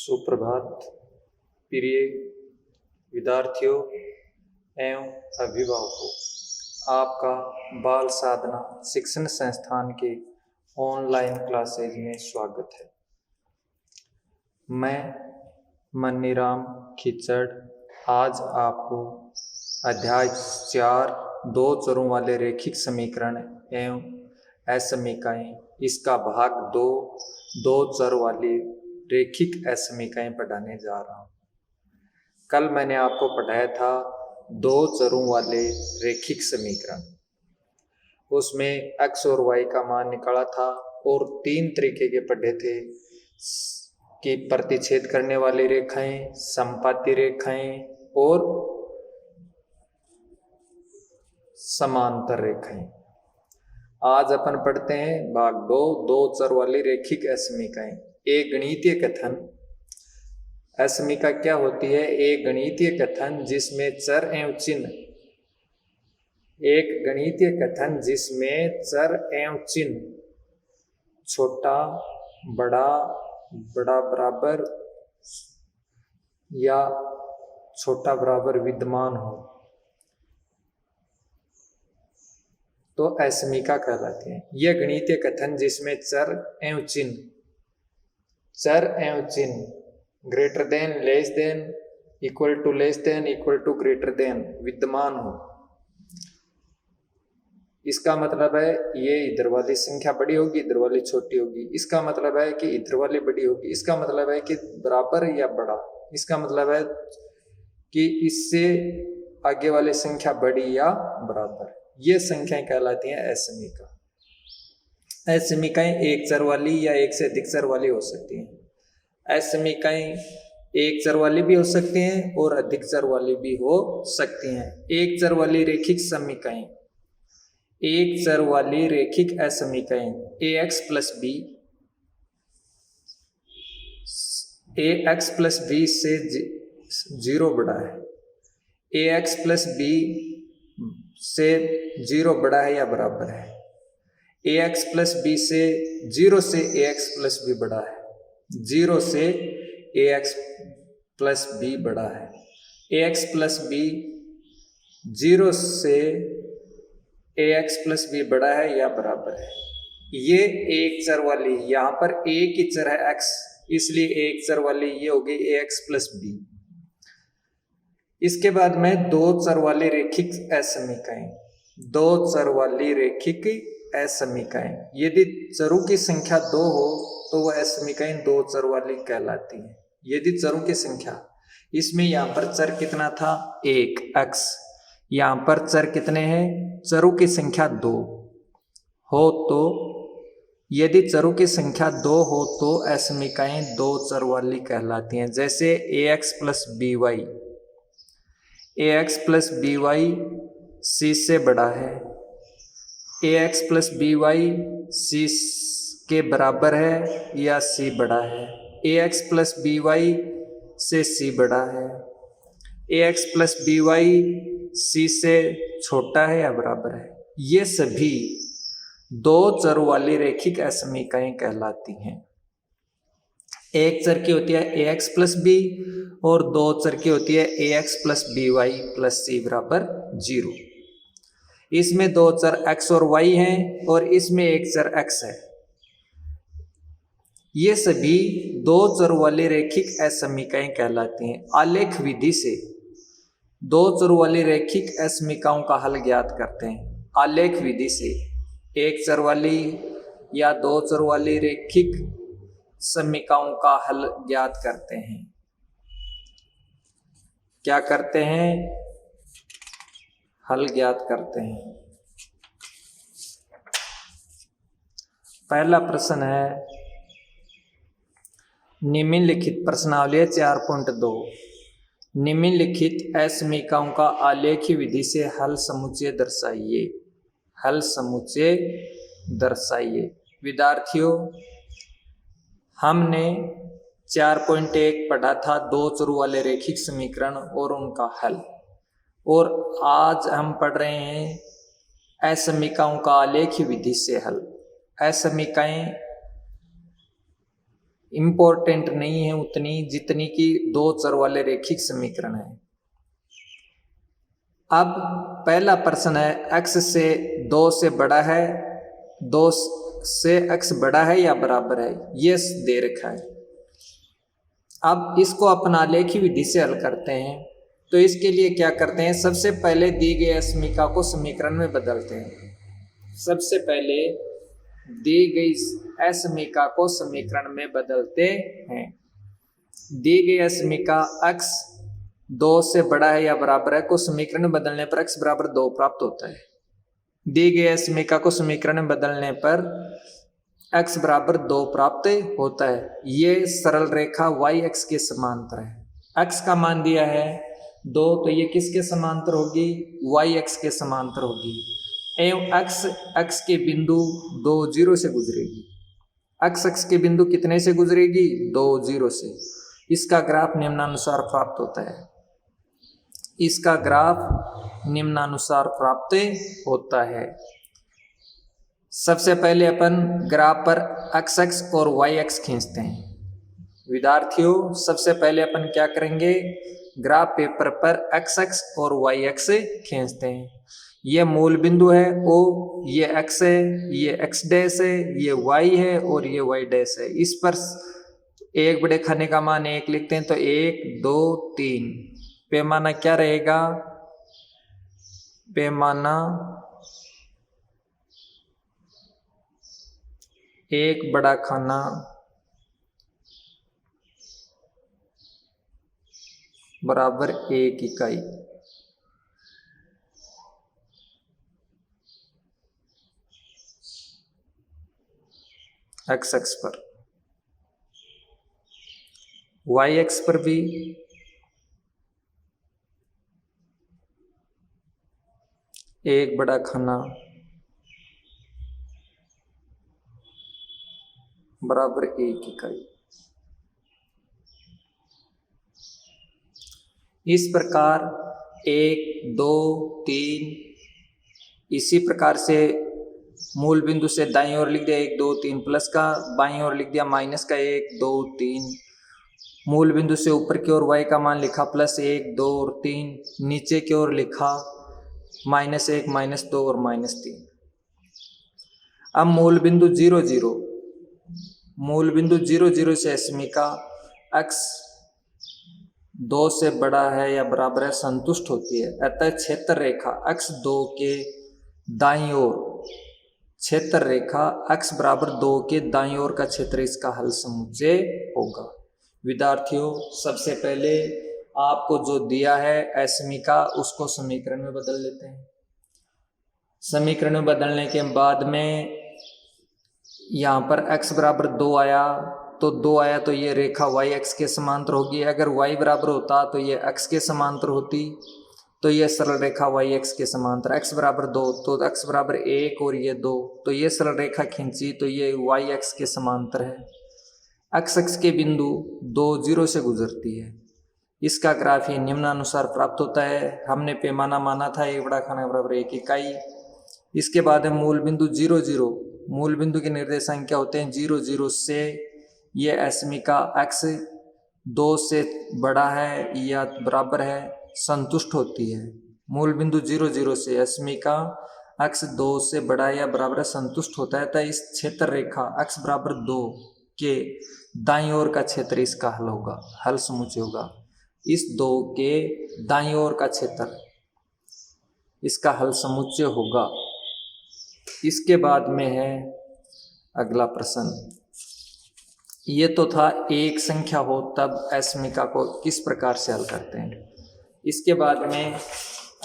सुप्रभात प्रिय विद्यार्थियों एवं अभिभावकों, आपका बाल साधना शिक्षण संस्थान के ऑनलाइन क्लासेज में स्वागत है। मैं मनीराम खिचड़ आज आपको अध्याय 4 दो चरों वाले रैखिक समीकरण एवं असमीकाएं इसका भाग 2 दो चर वाली रैखिक असमीकाएं पढ़ाने जा रहा हूँ। कल मैंने आपको पढ़ाया था दो चरों वाले रैखिक समीकरण, उसमें x और y का मान निकाला था और 3 तरीके के पढ़े थे कि प्रतिच्छेद करने वाली रेखाएं, समपाती रेखाएं और समांतर रेखाएं। आज अपन पढ़ते हैं भाग 2 दो चर वाली रैखिक असमीकाएं। एक गणितीय कथन असमीका क्या होती है? एक गणितीय कथन जिसमें चर एवं चिन्ह, एक गणितीय कथन जिसमें चर एवं चिन्ह छोटा, बड़ा, बड़ा बराबर या छोटा बराबर विद्यमान हो तो असमीका कहलाते हैं। यह गणितीय कथन जिसमें चर एवं चिन्ह greater than, less than, equal to, less than, equal to, greater than विद्यमान हो। इसका मतलब है ये इधर वाली संख्या बड़ी होगी, इधर वाली छोटी होगी। इसका मतलब है कि इधर वाली बड़ी होगी, इसका मतलब है कि बराबर या बड़ा, इसका मतलब है कि इससे आगे वाली संख्या बड़ी या बराबर। ये संख्याएं कहलाती हैं असमीका। असमीकाएं एक चर वाली या एक से अधिक चर वाली हो सकती हैं। असमीकाएं एक चर वाली भी हो सकती हैं और अधिक चर वाली भी हो सकती हैं। एक चर वाली रैखिक समीकाएं, एक चर वाली रैखिक असमीकाएं ax प्लस बी से 0 बड़ा है, ax प्लस बी से 0 बड़ा है या बराबर है, ax प्लस बी से 0 से ax प्लस बी बड़ा है, 0 से ax प्लस बी बड़ा है, ax प्लस बी 0 से ax प्लस बी बड़ा है या बराबर है। ये एक चर वाली, यहाँ पर एक ही चर है x, इसलिए एक चर वाली ये होगी ax प्लस बी। इसके बाद में दो चर वाली रैखिक असमीकाएं, दो चर वाली रैखिक असमीकाएं। यदि चरों की संख्या 2 हो तो वह असमीकाएं दो चर वाली कहलाती हैं। यदि चरों की संख्या, इसमें यहाँ पर चर कितना था? 1 x, यहाँ पर चर कितने हैं? चरों की संख्या 2 हो तो यदि चरों की संख्या 2 हो तो असमीकाएं दो चर वाली कहलाती हैं। जैसे ax plus B Y, ax plus B Y c से बड़ा है, ax plus B Y c के बराबर है या c बड़ा है, ax प्लस बी वाई से c बड़ा है, ax plus B Y c से छोटा है या बराबर है। ये सभी दो चर वाली रैखिक असमीकाएं कहलाती हैं। एक चर की होती है ax प्लस बी और दो चर की होती है ax plus B Y plus c बराबर 0। इसमें दो चर x और y हैं और इसमें एक चर x है। ये सभी दो चर वाली रैखिक असमीकाएं कहलाती हैं। आलेख विधि से दो चर वाली रैखिक असमीकाओं का हल ज्ञात करते हैं। आलेख विधि से एक चर वाली या दो चर वाली रैखिक समीकाओं का हल ज्ञात करते हैं। क्या करते हैं? हल ज्ञात करते हैं। पहला प्रश्न है, निम्नलिखित प्रश्नावली 4.2 निम्नलिखित असमीकाओं का आलेखी विधि से हल समुच्चय दर्शाइए। हल समुच्चय दर्शाइए। विद्यार्थियों, हमने 4.1 पढ़ा था दो चरों वाले रैखिक समीकरण और उनका हल, और आज हम पढ़ रहे हैं असमीकाओं का आलेखी विधि से हल। असमीकाएं इम्पोर्टेंट नहीं है उतनी जितनी कि दो चर वाले रेखिक समीकरण है। अब पहला प्रश्न है x से 2 से बड़ा है, 2 से x बड़ा है या बराबर है, ये दे रखा है। अब इसको अपन आलेखी विधि से हल करते हैं। तो इसके लिए क्या करते हैं, सबसे पहले दी गई समीकरण को समीकरण में बदलते हैं। सबसे पहले दी गई समीकरण को समीकरण में बदलते हैं। दी गई समीकरण x 2 से बड़ा है या बराबर है को समीकरण में बदलने पर x बराबर 2 प्राप्त होता है। दी गई समीकरण को समीकरण में बदलने पर x बराबर 2 प्राप्त होता है। ये सरल रेखा y x के समांतर है। x का मान दिया है 2, तो ये किसके समांतर होगी, y x के समांतर होगी। एवं x के बिंदु 2 0 से गुजरेगी। x के बिंदु कितने से गुजरेगी, 2 0 से। इसका ग्राफ निम्नानुसार प्राप्त होता है। इसका ग्राफ निम्नानुसार प्राप्त होता है। सबसे पहले अपन ग्राफ पर x और y x खींचते हैं। विद्यार्थियों, सबसे पहले अपन क्या करेंगे, ग्राफ पेपर पर x और y x खींचते हैं। ये मूल बिंदु है O, ये x है, ये x डैश है, ये y है और ये y डैश है। इस पर एक बड़े खाने का मान 1 लिखते हैं, तो 1 2 3। पैमाना क्या रहेगा, पैमाना 1 बड़ा खाना बराबर 1 इकाई। x पर, y x पर भी एक बड़ा खाना बराबर 1 इकाई। इस प्रकार 1 2 3, इसी प्रकार से मूल बिंदु से दाईं ओर लिख दिया 1 2 3 प्लस का, बाईं ओर लिख दिया माइनस का 1 2 3। मूल बिंदु से ऊपर की ओर y का मान लिखा प्लस 1 2 और 3, नीचे की ओर लिखा -1 -2 और -3। अब मूल बिंदु 0 0, मूल बिंदु 0 0 से समीकरण x 2 से बड़ा है या बराबर है संतुष्ट होती है। अतः क्षेत्र रेखा x 2 के दाईं ओर, क्षेत्र रेखा x बराबर 2 के दाईं ओर का क्षेत्र इसका हल समुच्चय होगा। विद्यार्थियों, सबसे पहले आपको जो दिया है समीकरण उसको समीकरण में बदल लेते हैं। समीकरण में बदलने के बाद में यहाँ पर x बराबर 2 आया, तो 2 आया तो ये रेखा y x के समांतर होगी। अगर y बराबर होता तो ये x के समांतर होती, तो ये सरल रेखा y x के समांतर। x बराबर 2 तो x बराबर 1 और ये 2, तो ये सरल रेखा खींची तो ये y x के समांतर है। x के बिंदु 2 0 से गुजरती है। इसका ग्राफ ही निम्नानुसार प्राप्त होता है। हमने पैमाना माना था 1 बड़ा खाना बराबर 1 इकाई। इसके बाद है मूल बिंदु 0 0। मूल बिंदु के निर्देशांक क्या होते हैं, 0 0 से ये समीकरण x 2 से बड़ा है या बराबर है संतुष्ट होती है। मूल बिंदु 0 0 से समीकरण x 2 से बड़ा या बराबर है संतुष्ट होता है। तो इस क्षेत्र रेखा x बराबर 2 के दाईं ओर का क्षेत्र इसका हल होगा, हल समुच्चय होगा। इस 2 के दाईं ओर का क्षेत्र इसका हल समुच्चय होगा। इसके बाद में है अगला प्रश्न। ये तो था एक संख्या हो तब समीकरण को किस प्रकार से हल करते हैं। इसके बाद में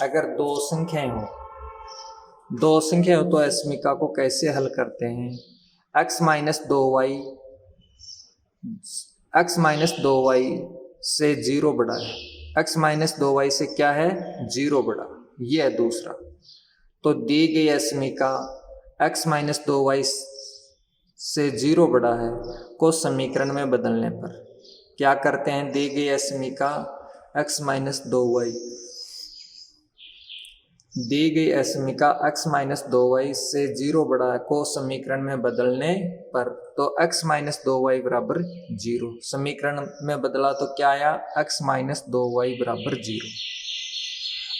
अगर 2 संख्याएं हो, 2 संख्या हो तो समीकरण को कैसे हल करते हैं। x माइनस 2y से 0 बड़ा है। x माइनस 2y से क्या है, 0 बड़ा, ये है दूसरा। तो दी गई समीकरण x माइनस 2y से 0 बड़ा है को समीकरण में बदलने पर क्या करते हैं, दी गई समीकरण x माइनस 2y दी गई असमीका x माइनस 2y से 0 बड़ा को समीकरण में बदलने पर, तो x माइनस 2y बराबर 0, समीकरण में बदला तो क्या आया, x माइनस 2y बराबर 0।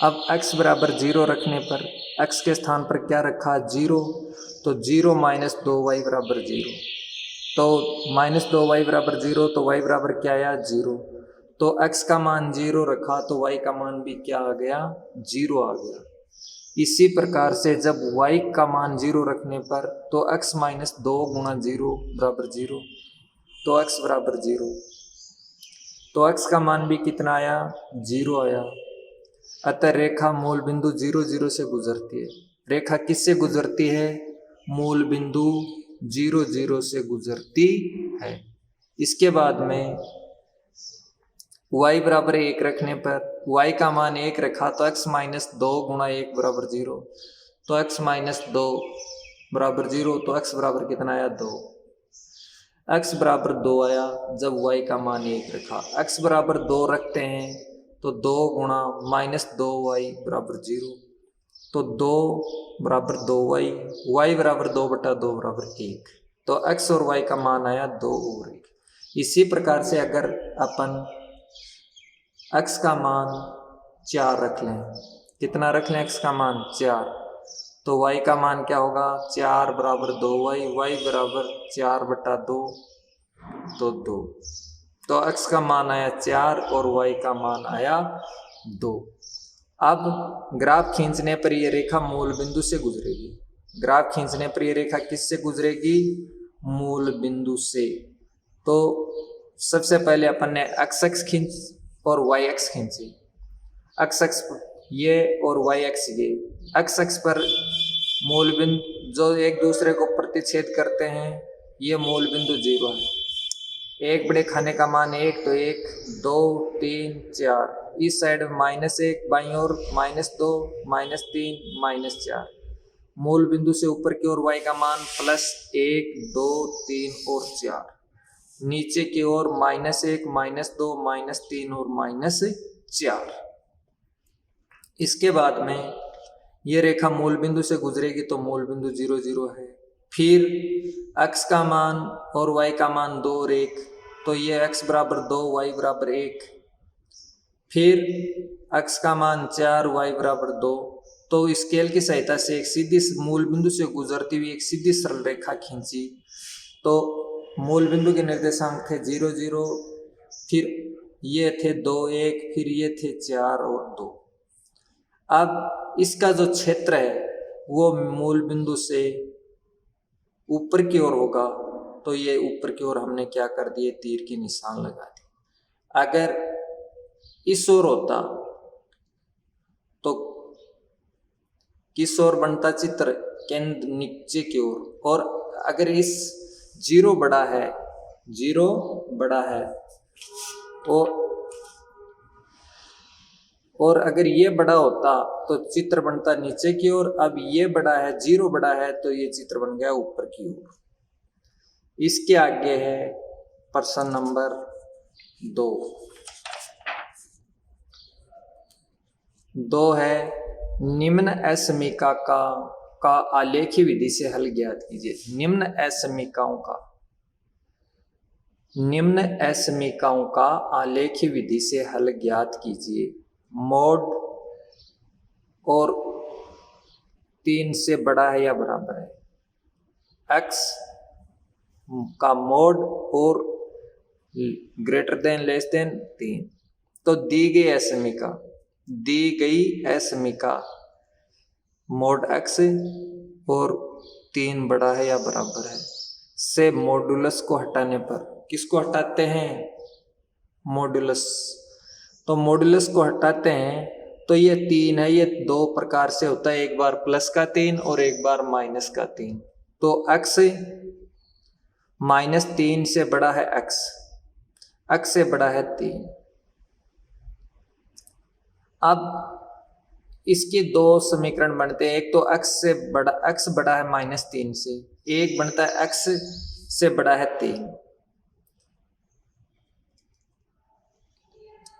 अब x बराबर 0 रखने पर x के स्थान पर क्या रखा, 0, तो 0 माइनस 2y बराबर 0, तो माइनस 2y बराबर 0, तो y बराबर क्या आया, 0, तो x का मान 0 रखा तो y का मान भी क्या आ गया, 0 आ गया। इसी प्रकार से जब y का मान 0 रखने पर तो x माइनस 2 गुणा 0 बराबर 0, तो x बराबर 0, तो x का मान भी कितना आया, 0 आया। अतः रेखा मूल बिंदु 0 0 से गुजरती है। रेखा किससे गुजरती है, मूल बिंदु 0 0 से गुजरती है। इसके बाद में y बराबर 1 रखने पर y का मान 1 रखा तो x माइनस 2 गुणा 1 बराबर 0, तो x माइनस 2 बराबर 0, तो x बराबर कितना आया, 2, x बराबर 2 आया जब y का मान 1 रखा। x बराबर 2 रखते हैं तो 2 गुणा माइनस 2y बराबर 0, तो 2 बराबर 2y, y बराबर 2/2 बराबर 1, तो x और y का मान आया 2 और 1। इसी प्रकार से अगर अपन x का मान 4 रख लें, कितना रख लें, x का मान 4, तो y का मान क्या होगा, 4 बराबर 2y, y बराबर 4/2, तो 2, तो x का मान आया 4 और y का मान आया 2। अब ग्राफ खींचने पर यह रेखा मूल बिंदु से गुजरेगी। ग्राफ खींचने पर यह रेखा किससे गुजरेगी, मूल बिंदु से। तो सबसे पहले अपन ने x अक्ष खींच और y अक्ष खींची, x अक्ष ये और y अक्ष ये। x अक्ष पर मूल बिंदु जो एक दूसरे को प्रतिच्छेद करते हैं, ये मूल बिंदु 0 है। एक बड़े खाने का मान 1, तो 1 2 3 4, इस साइड -1 बाईं ओर -2 -3 -4। मूल बिंदु से ऊपर की ओर y का मान +1 2 3 और 4, नीचे की ओर -1 -2 -3 और -4। इसके बाद में ये रेखा मूल बिंदु से गुजरेगी तो मूल बिंदु 0 0 है। फिर x का मान और y का मान 2 और 1, तो ये x बराबर 2 y बराबर 1। फिर x का मान 4 y बराबर 2, तो स्केल की सहायता से एक सीधी मूल बिंदु से गुजरती हुई एक सीधी सरल रेखा खींची, तो मूल बिंदु के निर्देशांक थे 0 0, फिर ये थे 2 1, फिर ये थे 4 और 2। अब इसका जो क्षेत्र है वो मूल बिंदु से ऊपर की ओर होगा, तो ये ऊपर की ओर हमने क्या कर दिए, तीर की निशान लगा दी। अगर इस ओर होता तो किस ओर बनता चित्र, केंद्र नीचे की ओर। और अगर इस 0 बड़ा है, 0 बड़ा है और अगर ये बड़ा होता तो चित्र बनता नीचे की ओर। अब ये बड़ा है, 0 बड़ा है, तो ये चित्र बन गया ऊपर की ओर। इसके आगे है प्रश्न नंबर 2 है, निम्न असमीका का आलेखी विधि से हल ज्ञात कीजिए। निम्न असमीकाओं का आलेखी विधि से हल ज्ञात कीजिए। मोड और 3 से बड़ा है या बराबर है, x का मोड और ग्रेटर देन लेस देन 3। तो दी गई असमीका मोड x और 3 बड़ा है या बराबर है से मॉडुलस को हटाने पर, किसको हटाते हैं, मॉडुलस। तो मॉडुलस को हटाते हैं तो ये 3 है, ये 2 प्रकार से होता है, एक बार +3 और एक बार -3। तो x -3 से बड़ा है x से बड़ा है 3। अब इसके 2 समीकरण बनते हैं, एक तो x बड़ा है -3 से, एक बनता है x से बड़ा है 3।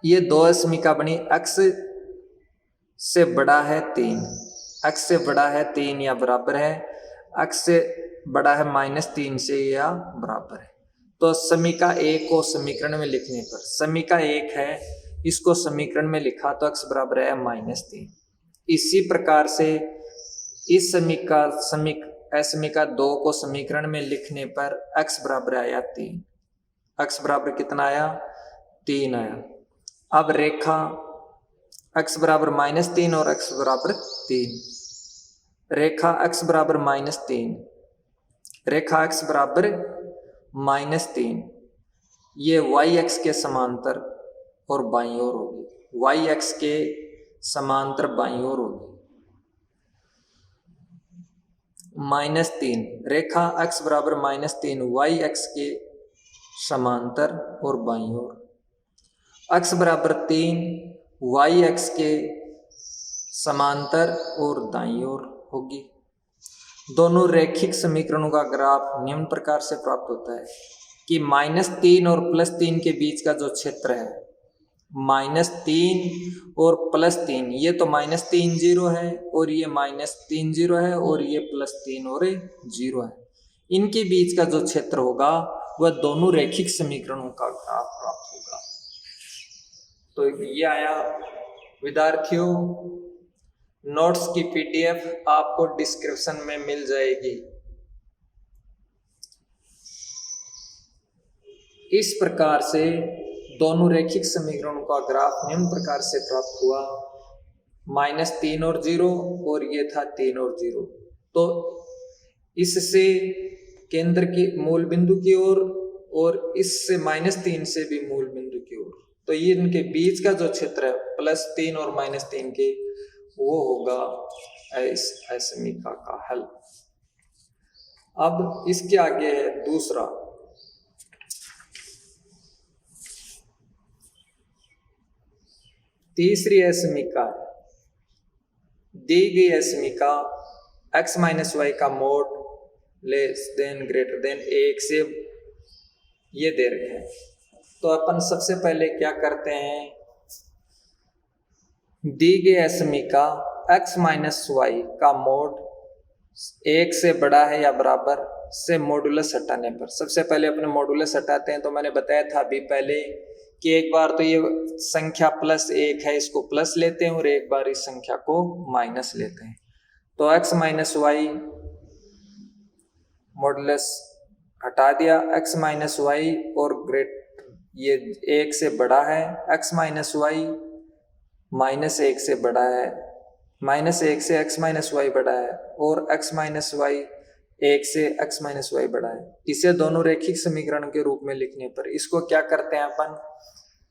ये 2 समीका बनी x से बड़ा है 3, x से बड़ा है 3 या बराबर है, x से बड़ा है -3 से या बराबर है। तो समीका 1 को समीकरण में लिखने पर, समीका 1 है, इसको समीकरण में लिखा तो x बराबर है -3। इसी प्रकार से इस समीका 2 को समीकरण में लिखने पर x बराबर आया 3। x बराबर कितना आया? 3 आया। अब रेखा x बराबर -3 और x बराबर 3, रेखा x बराबर -3, रेखा x बराबर -3, ये y-x के समांतर और बाईं ओर होगी, y-x के समांतर बाईं ओर होगी। -3, रेखा x बराबर -3 y-x के समांतर और बाईं ओर, x बराबर 3 y-x के समांतर और दाईं ओर होगी। दोनों रैखिक समीकरणों का ग्राफ निम्न प्रकार से प्राप्त होता है कि -3 और +3 के बीच का जो क्षेत्र है, -3 और +3, ये तो -3 0 है और ये -3 0 है और ये +3 और 0 है, इनके बीच का जो क्षेत्र होगा वह दोनों रैखिक समीकरणों का ग्राफ प्राप्त होगा। तो ये आया। विद्यार्थियों, नोट्स की PDF आपको डिस्क्रिप्शन में मिल जाएगी। इस प्रकार से दोनों रैखिक समीकरणों का ग्राफ निम्न प्रकार से प्राप्त हुआ, -3 और 0 और ये था 3 और 0। तो इससे केंद्र की मूल बिंदु की ओर और इससे -3 से भी मूल बिंदु की ओर, तो ये इनके बीच का जो क्षेत्र है +3 और -3 के, वो होगा इस समीका का हल। अब इसके आगे है दूसरा, तीसरी समीका। दी गई समीका x - y का मोड > 1 से ये दे रखे हैं। तो अपन सबसे पहले क्या करते हैं, दी गई समीका x - y का मोड 1 से बड़ा है या बराबर से मॉडुलस हटाने पर, सबसे पहले अपने मॉडुलस हटाते हैं। तो मैंने बताया था अभी पहले कि एक बार तो ये संख्या +1 है, इसको प्लस लेते हैं और एक बार इस संख्या को माइनस लेते हैं। तो x - y मॉडुलस हटा दिया, x - y और ये 1 से बड़ा है, x - y -1 से बड़ा है, -1 से x - y बड़ा है और x - y 1 से x - y बड़ा है। इसे दोनों रैखिक समीकरण के रूप में लिखने पर इसको क्या करते हैं अपन,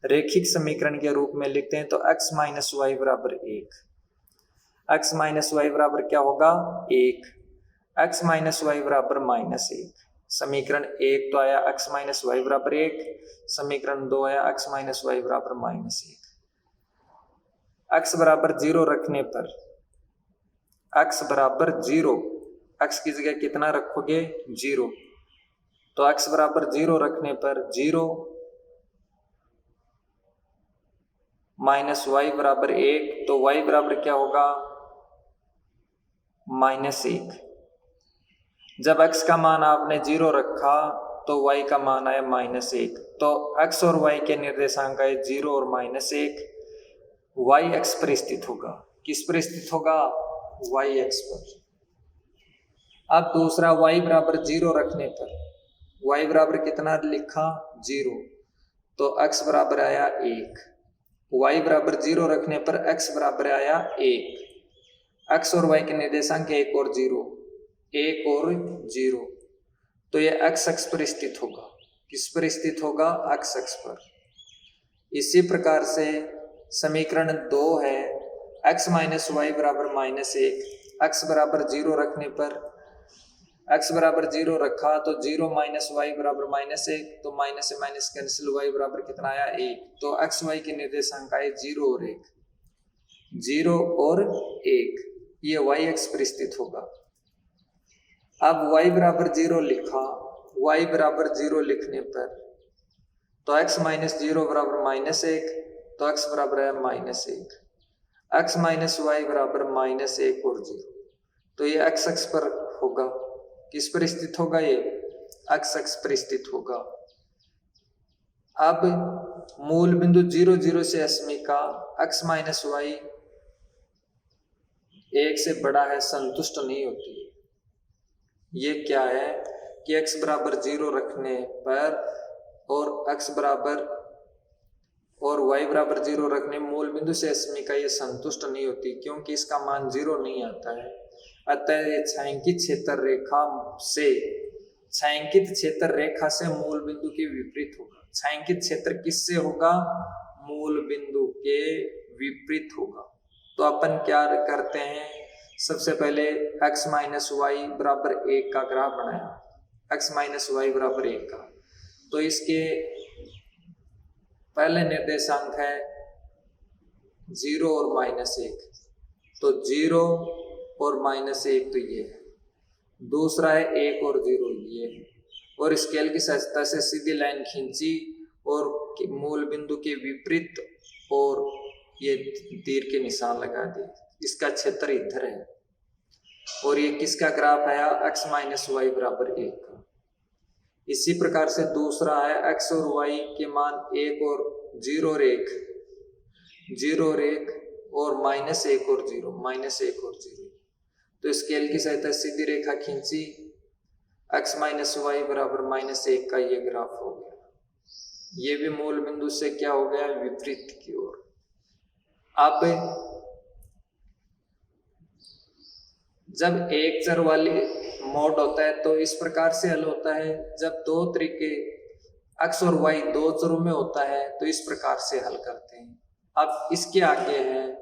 रैखिक समीकरण के रूप में लिखते हैं। तो x - y बराबर 1, x - y बराबर क्या होगा 1, x - y बराबर -1। समीकरण 1 तो आया x - y बराबर 1, समीकरण 2 आया x - y बराबर -1। x बराबर 0 रखने पर, x बराबर 0, x की जगह कितना रखोगे 0, तो x बराबर 0 रखने पर 0 - y बराबर 1, तो y बराबर क्या होगा -1। जब x का मान आपने 0 रखा तो y का मान आया -1, तो x और y के निर्देशांक आए 0 और -1, y x पर स्थित होगा। किस पर स्थित होगा, y x पर। अब दूसरा y बराबर 0 रखने पर, y बराबर कितना लिखा 0, तो x बराबर आया 1, y बराबर 0 रखने पर x बराबर आया 1, x और y के निर्देशांक 1 और 0, 1 और 0, तो ये x अक्ष पर स्थित होगा। किस पर स्थित होगा, x अक्ष पर। इसी प्रकार से समीकरण 2 है x - y बराबर -1, x बराबर 0 रखने पर, x बराबर 0 रखा तो 0 - y बराबर -1, तो माइनस से माइनस कैंसिल, y बराबर कितना आया 1, तो x y के निर्देशांक आए 0 और 1, 0 और 1, ये y अक्ष पर स्थित होगा। अब y बराबर 0 लिखा, y बराबर 0 लिखने पर तो x - 0 बराबर -1, तो x बराबर है -1। x माइनस वाई बराबर -1 और 0। तो ये x अक्ष पर होगा, किस पर स्थित होगा, ये x अक्ष पर स्थित होगा। अब मूल बिंदु 0 0 से अस्मिका x माइनस वाई 1 से बड़ा है संतुष्ट नहीं होती। ये क्या है कि x बराबर 0 रखने पर और x बराबर और y बराबर 0 रखने मूल बिंदु से अस्मिका ये संतुष्ट नहीं होती, क्योंकि इसका मान 0 नहीं आता है। अतः ये छायांकित क्षेत्र रेखा से मूल बिंदु के विपरीत होगा। छायांकित क्षेत्र किससे होगा, मूल बिंदु के विपरीत होगा। तो अपन क्या करते हैं, सबसे पहले x माइनस वाई बराबर 1 का ग्राफ बनाया, x माइनस वाई बराबर 1 का। तो इसके पहले निर्देशांक है 0 और -1, तो 0 और -1 तो ये है। दूसरा है 1 और 0 ये है। और स्केल की सहायता से सीधी लाइन खींची और मूल बिंदु के विपरीत और ये तीर के निशान लगा दिए। इसका क्षेत्र इधर है और ये किसका ग्राफ आया, x माइनस वाई बराबर 1 का। इसी प्रकार से दूसरा है x और y के मान 1 और 0 और 1, 0 और 1 और -1 और 0, -1 और 0। तो स्केल की सहायता सीधी रेखा खींची, x माइनस वाई बराबर -1 का ये ग्राफ हो गया। ये भी मूल बिंदु से क्या हो गया, विपरीत की ओर। अब जब एक चर वाली मोड होता है तो इस प्रकार से हल होता है। जब दो तरीके x और y दो चरों में होता है तो इस प्रकार से हल करते हैं। अब इसके आगे है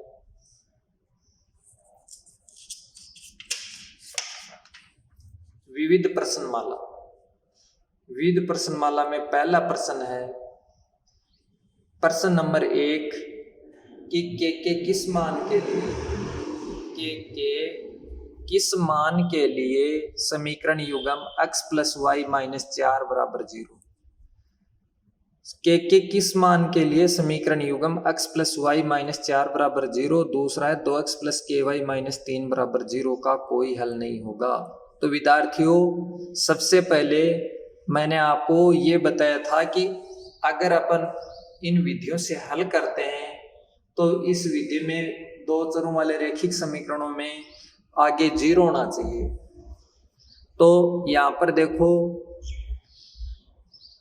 विविध प्रश्नमाला। विविध प्रश्नमाला में पहला प्रश्न है, प्रश्न नंबर 1 कि के किस मान के लिए किस मान के लिए समीकरण युग्म x प्लस वाई माइनस 4 बराबर 0। के किस मान के लिए समीकरण युग्म x प्लस वाई माइनस 4 बराबर 0। दूसरा है 2x प्लस के वाई माइनस 3 बराबर 0 का कोई हल नहीं होगा। तो विद्यार्थियों, सबसे पहले मैंने आपको ये बताया था कि अगर अपन इन विधियों से हल करते हैं तो इस विधि में दो चरों वाले रैखिक समीकरणों में आगे 0 होना चाहिए। तो यहां पर देखो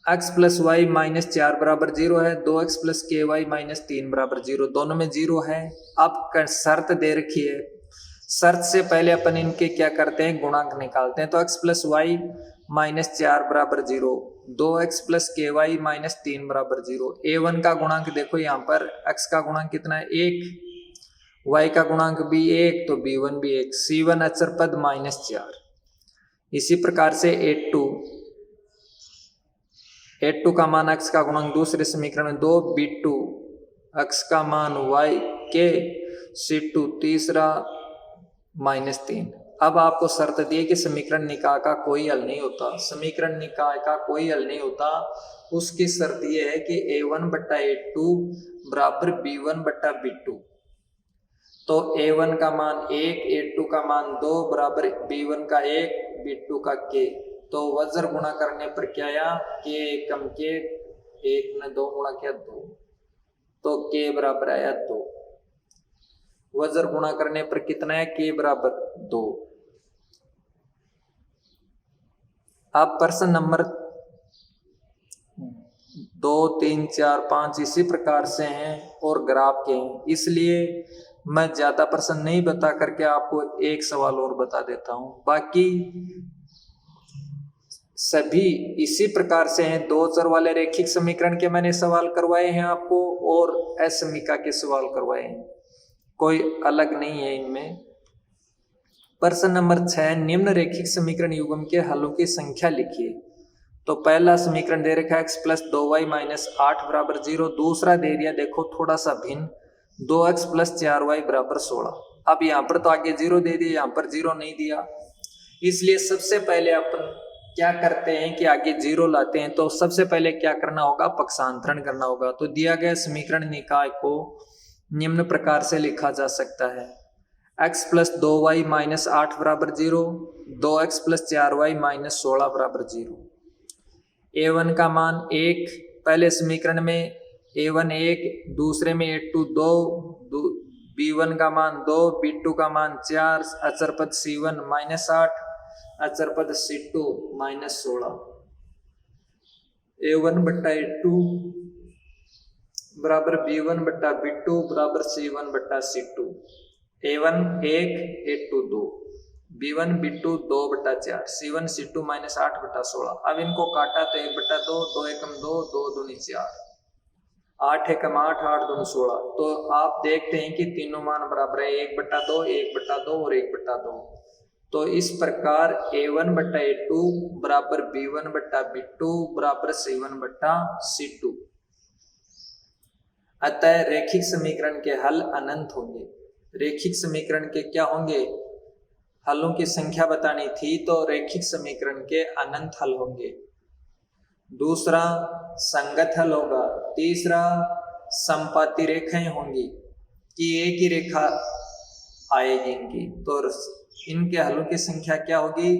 x प्लस वाई माइनस 4 बराबर 0 है, 2x प्लस के वाई माइनस 3 बराबर 0, दोनों में 0 है। अब शर्त दे रखी है, शर्त से पहले अपन इनके क्या करते हैं, गुणांक निकालते हैं। तो x प्लस वाई माइनस 4 बराबर 0, 2x प्लस के वाई माइनस 3 बराबर 0। a1 का गुणांक देखो, यहाँ पर x का गुणांक कितना है, 1, y का गुणांक भी 1, तो b1 भी 1, c1 अचर पद -4। इसी प्रकार से a2 का मान x का गुणांक दूसरे समीकरण में 2, b2 x का मान y के, c2 तीसरा -3। अब आपको शर्त दी है कि समीकरण निकाय का कोई हल नहीं होता। समीकरण निकाय का कोई हल नहीं होता, उसकी शर्त यह है कि a1 बट्टा a2 बराबर b1 बट्टा b2। तो a1 का मान 1, a2 का मान 2 बराबर b1 का 1, b2 का k। तो वज्र गुणा करने पर क्या आया, k कम k, 1 ने 2 गुणा किया 2, तो k बराबर आया 2। वज्र गुणा करने पर कितना है, k बराबर 2। अब प्रश्न नंबर 2, 3, 4, 5 इसी प्रकार से हैं और ग्राफ के हैं, इसलिए मैं ज्यादा प्रश्न नहीं बता करके आपको एक सवाल और बता देता हूं। बाकी सभी इसी प्रकार से हैं। दो चर वाले रैखिक समीकरण के मैंने सवाल करवाए हैं आपको और असमीका के सवाल करवाए हैं, कोई अलग नहीं है इनमें। प्रश्न नंबर 6, निम्न रैखिक समीकरण युग्म के हलों की संख्या लिखिए। तो पहला समीकरण दे रखा है x प्लस 2y माइनस 8 बराबर 0। दूसरा दे दिया, देखो थोड़ा सा भिन्न, 2x प्लस 4y बराबर 16। अब यहाँ पर तो आगे 0 दे दिया, यहाँ पर 0 नहीं दिया, इसलिए सबसे पहले अपन क्या करते हैं कि आगे 0 लाते हैं। तो सबसे पहले क्या करना होगा, पक्षांतरण करना होगा। तो दिया गया समीकरण निकाय को निम्न प्रकार से लिखा जा सकता है। x प्लस 2y माइनस 8 बराबर 0, 2x प्लस 4y माइनस 16 बराबर 0। a1 का मान 1, पहले समीकरण में a1 1, दूसरे में a2 2, b1 का मान 2, b2 का मान 4, अचर पद c1 माइनस 8, अचर पद c2 माइनस 16। a1 बट्टा a2 बराबर b1 बट्टा b2 बराबर c1 बट्टा c2। a1 1, a2 2, b1 b2 2 बट्टा 4, c1 c2 माइनस 8 बट्टा 16। अब इनको काटा तो 1 बट्टा 2, 2 एकम 2, 2 दूनी 4, 8 एकम 8, 8 दूनी 16। तो आप देखते हैं कि तीनों मान बराबर है, 1 बट्टा 2, 1 बट्टा 2 और 1 बट्टा 2। तो इस प्रकार a1 बट्टा a2 बराबर b1 बट्टा b2 बराबर c1 बट्टा c2। अतः रेखिक समीकरण के हल अनंत होंगे। रेखिक समीकरण के क्या होंगे? हलों की संख्या बतानी थी तो रेखिक समीकरण के अनंत हल होंगे। दूसरा संगत हल होगा। तीसरा समपाती रेखाएं होंगी कि एक ही रेखा आएगी इनकी, तो इनके हलों की संख्या क्या होगी?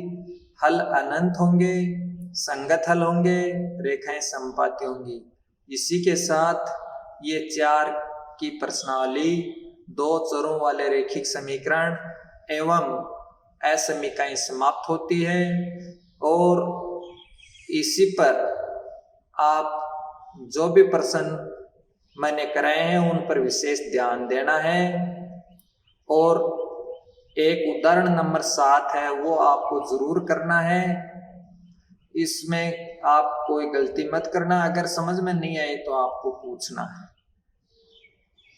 हल अनंत होंगे, संगत हल होंगे, रेखाएं समपाती होंगी। इसी के साथ ये 4 की प्रश्नावली, 2 चरों वाले रेखिक समीकरण एवं असमीकाएं समाप्त होती है। और इसी पर आप जो भी प्रश्न मैंने कराए हैं उन पर विशेष ध्यान देना है। और एक उदाहरण नंबर 7 है वो आपको जरूर करना है। इसमें आप कोई गलती मत करना, अगर समझ में नहीं आए तो आपको पूछना है।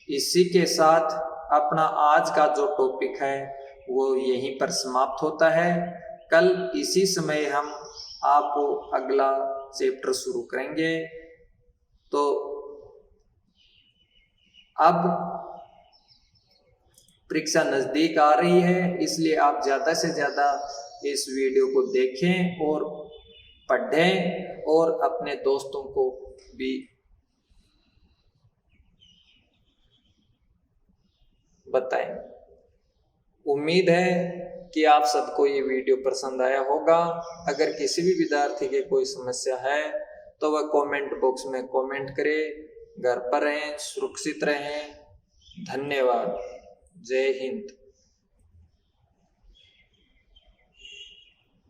इसी के साथ अपना आज का जो टॉपिक है वो यहीं पर समाप्त होता है। कल इसी समय हम आपको अगला चैप्टर शुरू करेंगे। तो अब परीक्षा नजदीक आ रही है, इसलिए आप ज्यादा से ज्यादा इस वीडियो को देखें और पढ़ें और अपने दोस्तों को भी बताएं। उम्मीद है कि आप सबको ये वीडियो पसंद आया होगा। अगर किसी भी विद्यार्थी की कोई समस्या है तो वह कमेंट बॉक्स में कमेंट करे। घर पर रहें, सुरक्षित रहें। धन्यवाद। जय हिंद।